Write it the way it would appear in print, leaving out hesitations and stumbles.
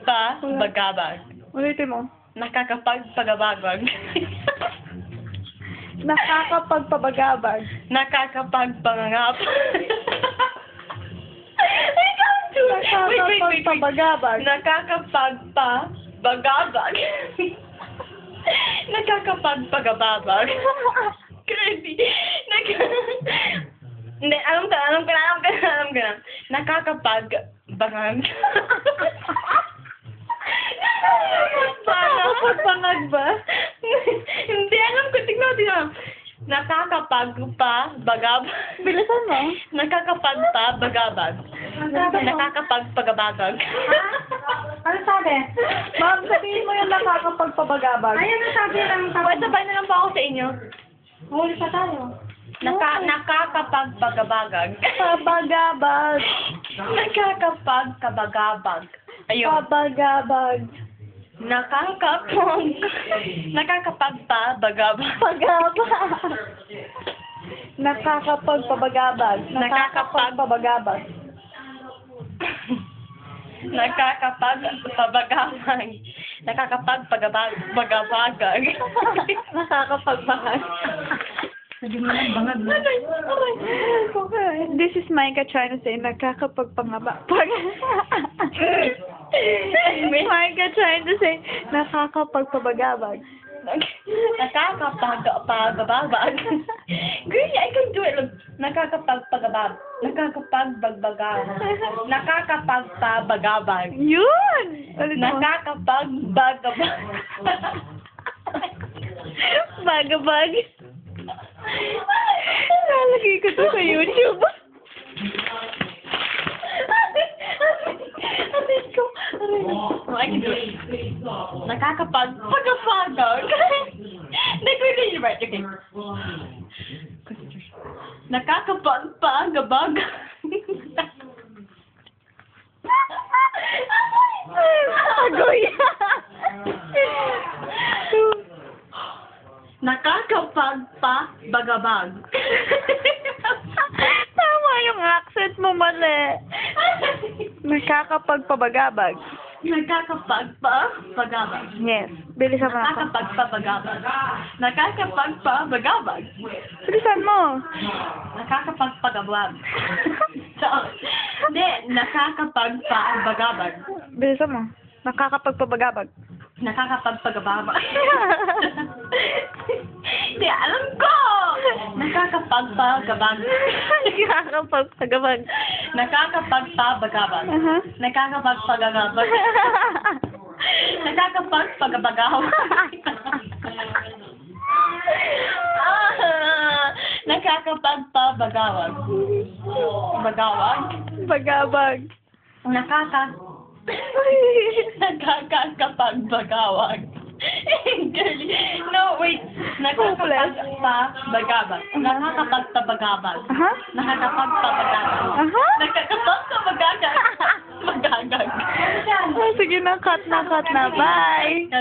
Nakakapagpabagabag. Ulitin mo. Nakakapagpagabagag. Nakakapagpabagabag. Nakakapagpangangap. I can't do it. Wait. Nakakapagpabagabag. Nakakapagpabagabag. Nakakapagpagababag. Crazy. Hindi, alam ko na. Nakakapagbangag. Nakakapagpangag ba? Hindi, alam ko. Tignan. Nakakapagpabagabag. Bilisan mo. Nakakapagpabagabag. Nakakapagpagabagag. Ano sabi? Ma'am, sabihin mo yung nakakapagpabagabag. Ayun ang sabi lang. Wait, sabay na lang po ako sa inyo. Huli pa tayo. Nakakapagpagabagag. Pabagabag. Nakakapagkabagabag. Ayun. Pabagabag. Nakakapagpabagabag. Pagabag. Nakakapagpabagabag. Nakakapagpabagabag. Nakakapagpabagabag. Nakakapagpagabagag. Nakakapagbangag. Sabi mo lang, bangag mo. Okay. This is Micah trying to say nakakapagpangaba. Micah trying to say nakakapagpabagabag. Nakakapagpagabag. Girl, I can do it. Look. Nakakapagpagabag. Nakakapagpabagabag. Yun! Ulit mo. Nakakapagpagabag. Bagabag. Lalagay ko to sa YouTube. Atis ko. Oh, I can do it. Nakakapagpagabag. Nag-read it right. Okay. Nakakapagpagabag. Agoy. Nakakapagpabagabag. Tama yung accent mo, mali. Nakakapagpabagabag. Nakakapagpabagabag. Yes. Bilisan mo ako. Nakakapagpabagabag. Nakakapagpabagabag. Bilisan mo. Nakakapagpagabag. Hindi, nakakapagpabagabag. Bilisan mo. Nakakapagpabagabag. Nakakapagpagabag. Hindi, alam ko! Nakakapagpagabag. Nakakapagpagabag. Nakakapagpabagabag. Uh-huh. Nakakapagpagabag. Nakakapagpagabagaw. Nakakapagpabagawag. Bagawag? Bagabag. Nakakapagbagawag. No, wait. Nakakapagpabagabag. Nakakapagpabagabag. Aha. Nakakapagpabagabag. Aha. Nakakapagpabagabag. Magagag. Oh, sige na, cut na. Bye.